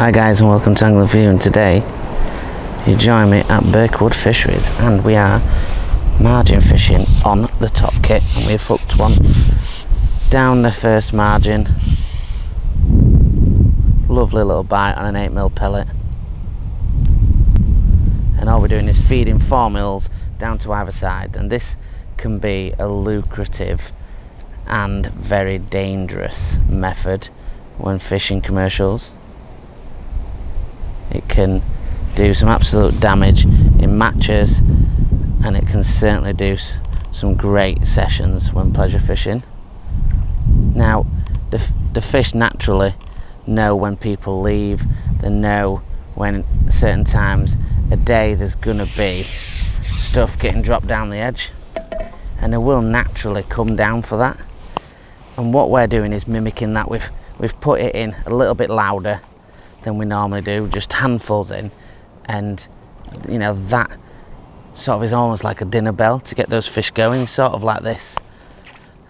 Hi guys and welcome to Angling For You, and today you join me at Birkwood Fisheries and we are margin fishing on the Topkit, and we've hooked one down the first margin. Lovely little bite on an 8mm pellet, and all we're doing is feeding 4mm down to either side, and this can be a lucrative and very dangerous method when fishing commercials. It can do some absolute damage in matches, and it can certainly do some great sessions when pleasure fishing. Now, the fish naturally know when people leave. They know when certain times a day there's gonna be stuff getting dropped down the edge, and they will naturally come down for that. And what we're doing is mimicking that. We've put it in a little bit louder than we normally do, just handfuls in, and you know that sort of is almost like a dinner bell to get those fish going, sort of like this.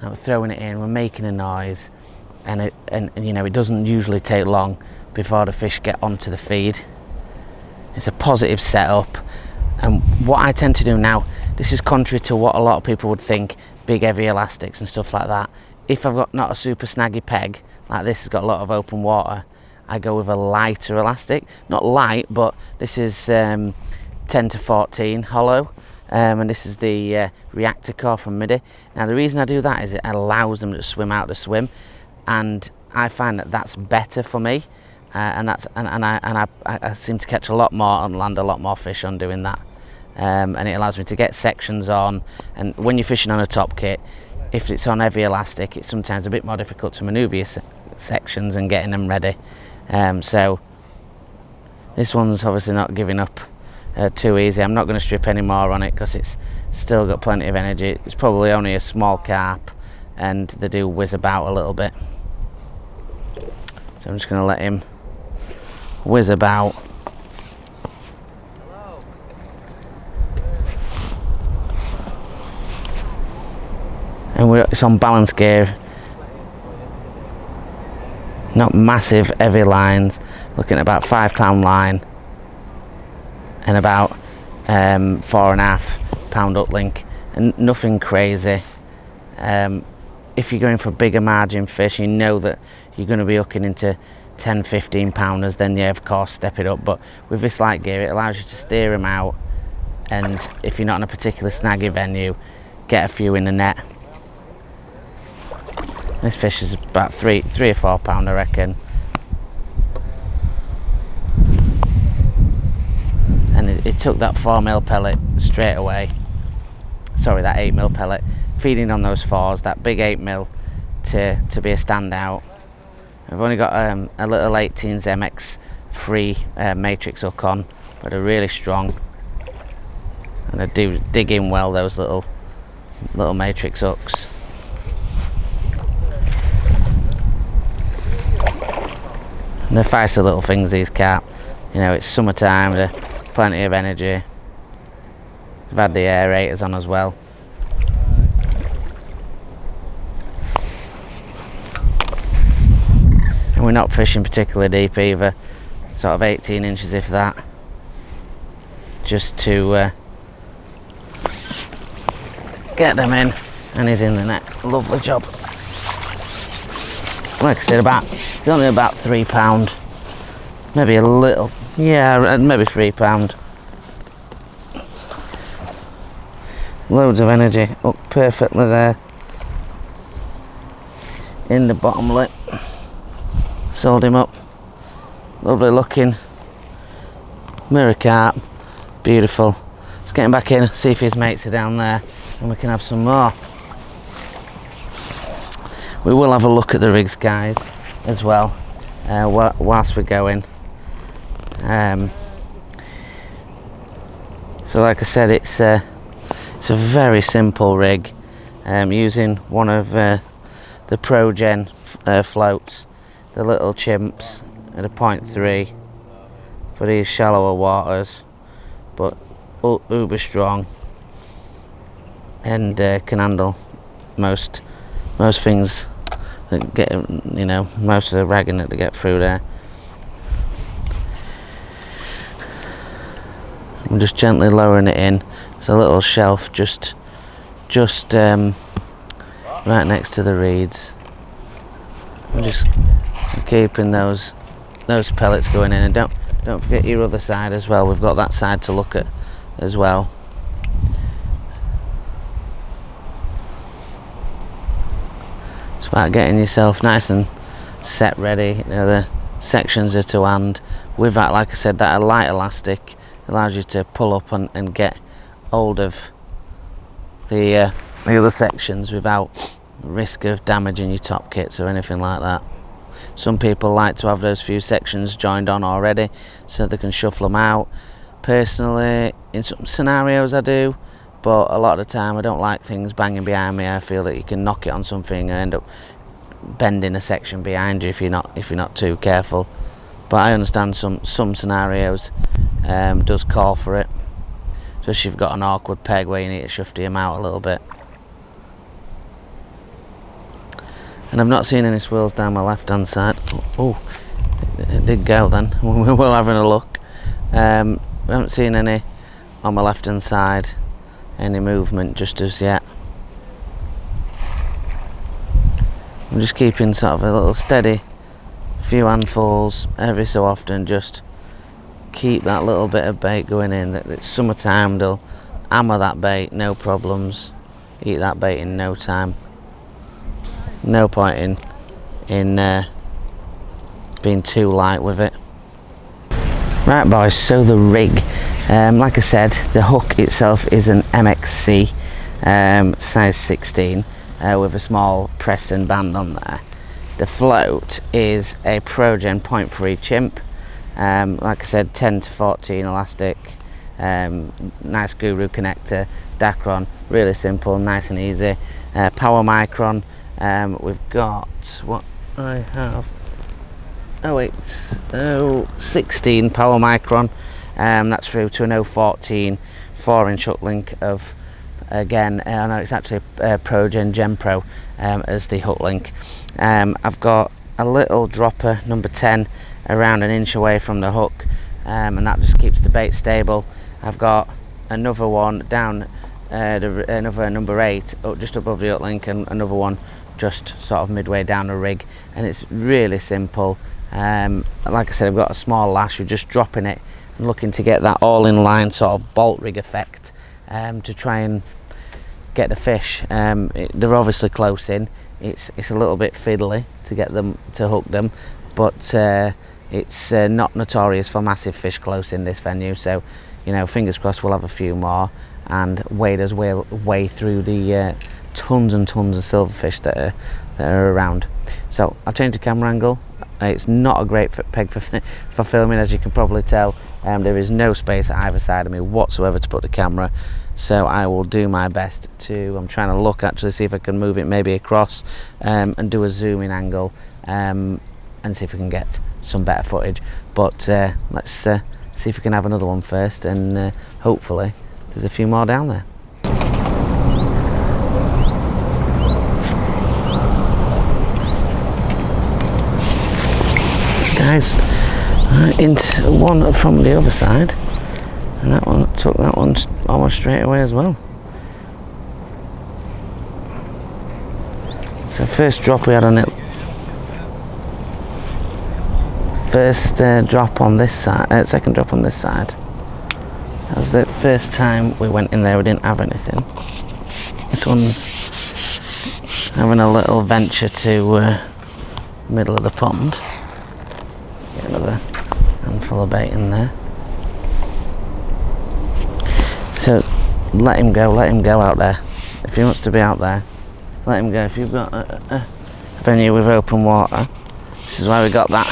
And we're throwing it in, we're making a noise, and you know, it doesn't usually take long before the fish get onto the feed. It's a positive setup, and what I tend to do now, this is contrary to what a lot of people would think, big heavy elastics and stuff like that. If I've got not a super snaggy peg like this has got a lot of open water, I go with a lighter elastic. Not light, but this is 10 to 14 hollow, and this is the reactor core from Midi. Now the reason I do that is it allows them to swim out the swim, and I find that that's better for me, and I seem to catch a lot more and land a lot more fish on doing that, and it allows me to get sections on. And when you're fishing on a Topkit, if it's on heavy elastic, it's sometimes a bit more difficult to manoeuvre your sections and getting them ready. So this one's obviously not giving up too easy. I'm not going to strip any more on it because it's still got plenty of energy. It's probably only a small carp, and they do whiz about a little bit, so I'm just going to let him whiz about. And it's on balance gear, not massive heavy lines, looking at about £5 line and about 4.5 pound uplink, and nothing crazy. If you're going for bigger margin fish, you know that you're going to be hooking into 10-15 pounders, then yeah, of course step it up. But with this light gear, it allows you to steer them out, and if you're not in a particular snaggy venue, get a few in the net. This fish is about 3 or 4 pound, I reckon. And it took that 4mm pellet straight away. Sorry, that 8mm pellet. Feeding on those 4s, that big 8mm to be a standout. I've only got a little 18s MX free matrix hook on, but they're really strong. And they do dig in well, those little matrix hooks. And they're feisty little things, these carp. You know, it's summertime, they're plenty of energy. I've had the aerators on as well. And we're not fishing particularly deep either, sort of 18 inches if that, just to get them in, and he's in the net. Lovely job. Like I said, it's only about £3, maybe a little, yeah, maybe £3. Loads of energy, up perfectly there in the bottom lip. Sold him up. Lovely looking mirror carp, beautiful. Let's get him back in, see if his mates are down there, and we can have some more. We will have a look at the rigs, guys, as well, whilst we're going. So like I said, it's a very simple rig, using one of the ProGen floats, the little chimps at a 0.3 for these shallower waters, but uber strong, and can handle most things that get, you know, most of the ragging that they get through there. I'm just gently lowering it in. There's a little shelf just right next to the reeds. I'm just keeping those pellets going in, and don't forget your other side as well. We've got that side to look at as well. It's about getting yourself nice and set ready. You know, the sections are to hand. With that, like I said, that light elastic allows you to pull up and get hold of the other sections without risk of damaging your top kits or anything like that. Some people like to have those few sections joined on already so they can shuffle them out. Personally, in some scenarios I do, but a lot of the time I don't like things banging behind me. I feel that you can knock it on something and end up bending a section behind you if you're not too careful. But I understand some scenarios does call for it, especially if you've got an awkward peg where you need to shufty them out a little bit. And I've not seen any swirls down my left hand side. Oh, it did go then. We're having a look. We haven't seen any on my left hand side, any movement just as yet. I'm just keeping sort of a little steady few handfuls every so often, just keep that little bit of bait going in. It's summertime, they'll hammer that bait, no problems, eat that bait in no time. No point in being too light with it. Right boys, so the rig, like I said, the hook itself is an MXC size 16 with a small press and band on there. The float is a ProGen 0.3 chimp, like I said, 10 to 14 elastic, nice guru connector, Dacron, really simple, nice and easy. Power micron, we've got what I have, 16 power micron, that's through to an 014 4-inch hook link of, again, I know it's actually a ProGen Gen Pro as the hook link. I've got a little dropper number 10 around an inch away from the hook, and that just keeps the bait stable. I've got another one down, another number 8 just above the hook link, and another one just sort of midway down the rig, and it's really simple. Like I said, I've got a small lash. We're just dropping it and looking to get that all in line sort of bolt rig effect, to try and get the fish. They're obviously close in. It's a little bit fiddly to get them to hook them, but it's not notorious for massive fish close in this venue. So, you know, fingers crossed we'll have a few more and wade us way through the tons and tons of silverfish that are around. So I'll change the camera angle. It's not a great peg for filming, as you can probably tell. There is no space at either side of me whatsoever to put the camera, so I will do my best to, I'm trying to look actually, see if I can move it maybe across, and do a zoom in angle, and see if we can get some better footage. But let's see if we can have another one first, and hopefully there's a few more down there. Guys, into one from the other side, and that one took that one almost straight away as well. So first drop we had on it, first drop on this side, second drop on this side. That was the first time we went in there, we didn't have anything. This one's having a little venture to middle of the pond. Get another handful of bait in there. So let him go out there. If he wants to be out there, let him go. If you've got a venue with open water, this is why we got that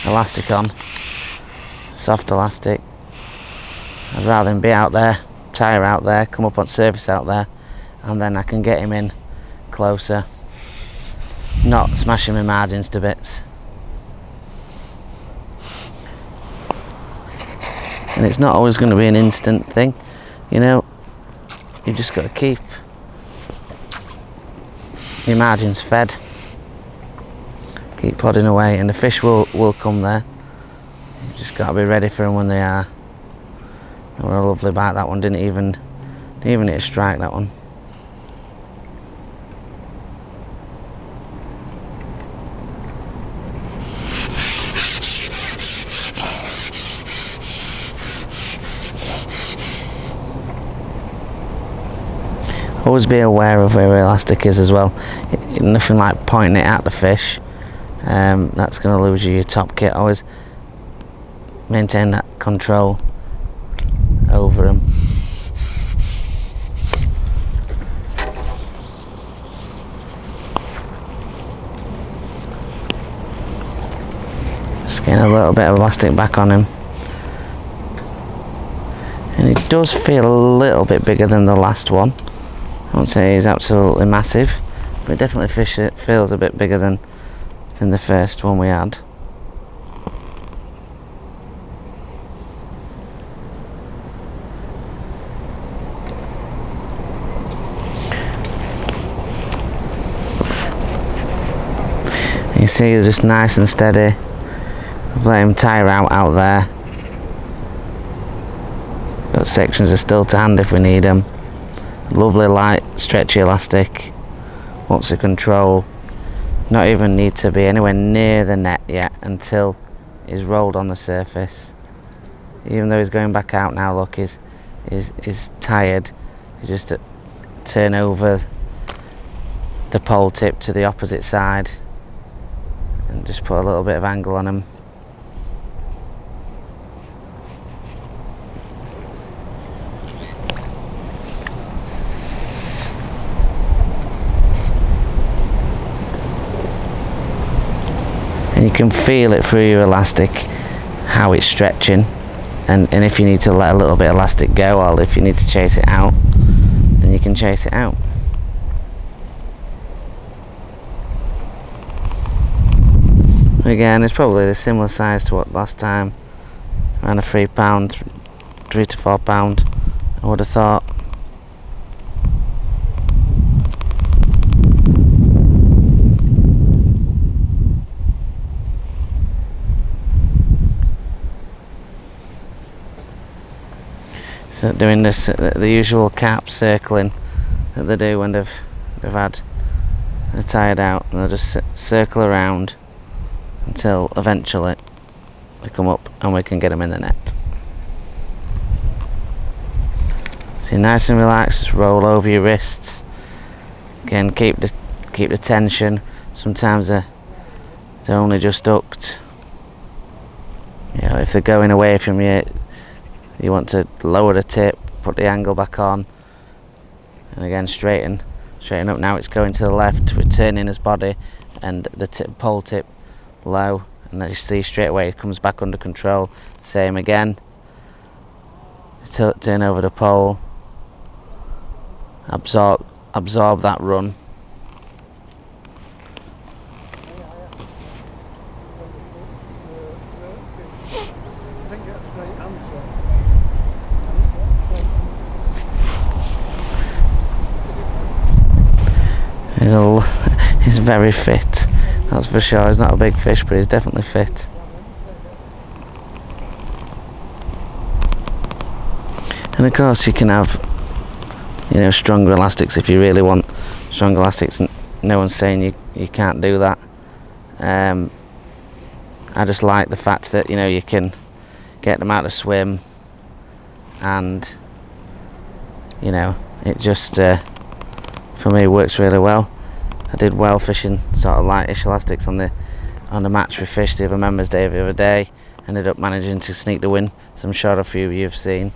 elastic on, soft elastic. I'd rather him be out there, tire out there, come up on surface out there, and then I can get him in closer, not smashing my margins to bits. And it's not always going to be an instant thing, you know. You just got to keep your margins fed, keep plodding away, and the fish will come there. You just got to be ready for them when they are. That was a lovely bite. That one didn't even hit a strike, that one. Always be aware of where your elastic is as well. Nothing like pointing it at the fish. That's going to lose you your top kit. Always maintain that control over them. Just getting a little bit of elastic back on him. And it does feel a little bit bigger than the last one. I won't say he's absolutely massive, but it definitely feels a bit bigger than the first one we had. You see he's just nice and steady. Let him tire out there. Got sections of still to hand if we need them. Lovely light stretchy elastic. Lots of control. Not even need to be anywhere near the net yet until he's rolled on the surface. Even though he's going back out now, look, he's tired. You just turn over the pole tip to the opposite side and just put a little bit of angle on him. You can feel it through your elastic how it's stretching, and if you need to let a little bit of elastic go, or if you need to chase it out, then you can chase it out. Again, it's probably the similar size to what last time, around a 3 pound, 3 to 4 pound, I would have thought. So doing this, the usual cap circling that they do when they're tired out, and they'll just circle around until eventually they come up and we can get them in the net. So nice and relaxed, just roll over your wrists. Again, keep the tension. Sometimes they're only just hooked. You know, if they're going away from you, you want to lower the tip, put the angle back on, and again straighten up. Now it's going to the left, we're turning his body, and the pole tip low, and as you see straight away it comes back under control. Same again, turn over the pole, absorb that run. He's very fit, that's for sure. He's not a big fish, but he's definitely fit. And of course you can have, you know, stronger elastics if you really want stronger elastics, and no one's saying you can't do that. I just like the fact that, you know, you can get them out to swim, and you know, it just for me works really well. I did well fishing sort of lightish elastics on the match we fished the other Members Day the other day. Ended up managing to sneak the win, as I'm sure a few of you have seen.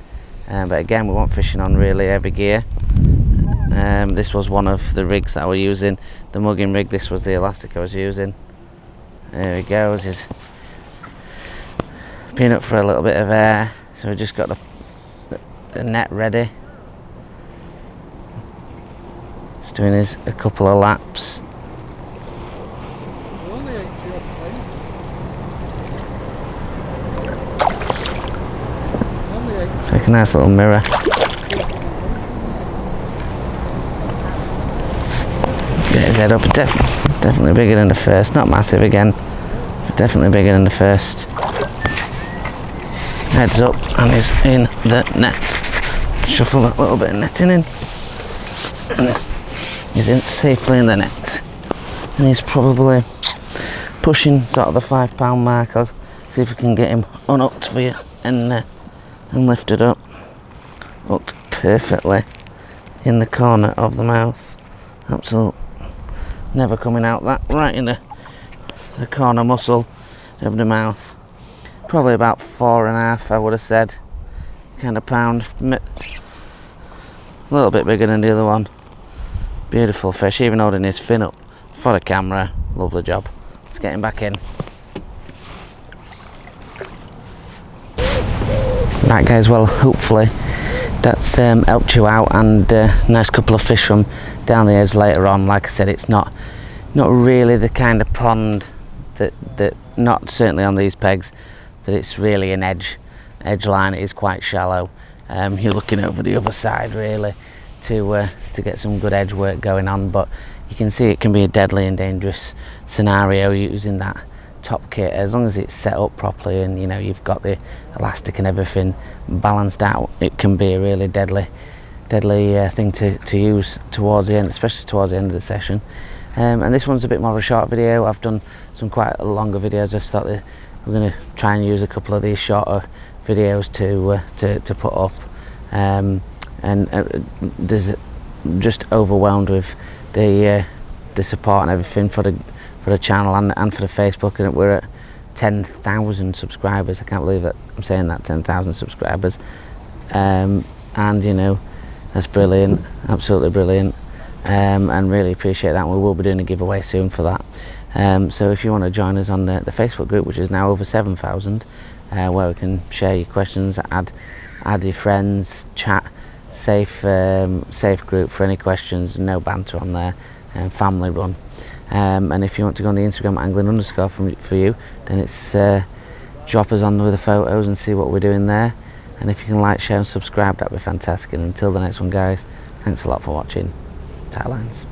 But again, we weren't fishing on really heavy gear. This was one of the rigs that I was using, the mugging rig. This was the elastic I was using. There he goes. He's been up for a little bit of air, so we just got the net ready. Just doing a couple of laps. It's like a nice little mirror. Get his head up. Definitely bigger than the first. Not massive again, but definitely bigger than the first. heads up and is in the net. Shuffle that little bit of netting in, and he's in safely in the net, and he's probably pushing sort of the £5 mark. I'll see if we can get him unhooked for you and lifted up, hooked perfectly in the corner of the mouth. Absolute, never coming out that, right in the corner muscle of the mouth. Probably about 4.5, I would have said, kind of pound. A little bit bigger than the other one. Beautiful fish, even holding his fin up for the camera. Lovely job. Let's get him back in. Right guys, well hopefully that's helped you out, and nice couple of fish from down the edge later on. Like I said, it's not really the kind of pond that not certainly on these pegs, that it's really an edge line. It is quite shallow. You're looking over the other side really to get some good edge work going on, but you can see it can be a deadly and dangerous scenario using that Topkit. As long as it's set up properly and you know you've got the elastic and everything balanced out, it can be a really deadly thing to use towards the end, especially towards the end of the session. And this one's a bit more of a short video. I've done some quite longer videos. I just thought that we're going to try and use a couple of these shorter videos to put up, and there's just overwhelmed with the support and everything for the channel and for the Facebook, and we're at 10,000 subscribers. I can't believe that I'm saying that, 10,000 subscribers, and you know that's brilliant, absolutely brilliant, and really appreciate that. We will be doing a giveaway soon for that, so if you want to join us on the Facebook group, which is now over 7,000, where we can share your questions, add your friends, chat, safe group for any questions, no banter on there, and family run. And if you want to go on the Instagram angling_ for you, then it's drop us on with the photos and see what we're doing there. And if you can like, share and subscribe, that'd be fantastic. And until the next one guys, thanks a lot for watching. Tight lines.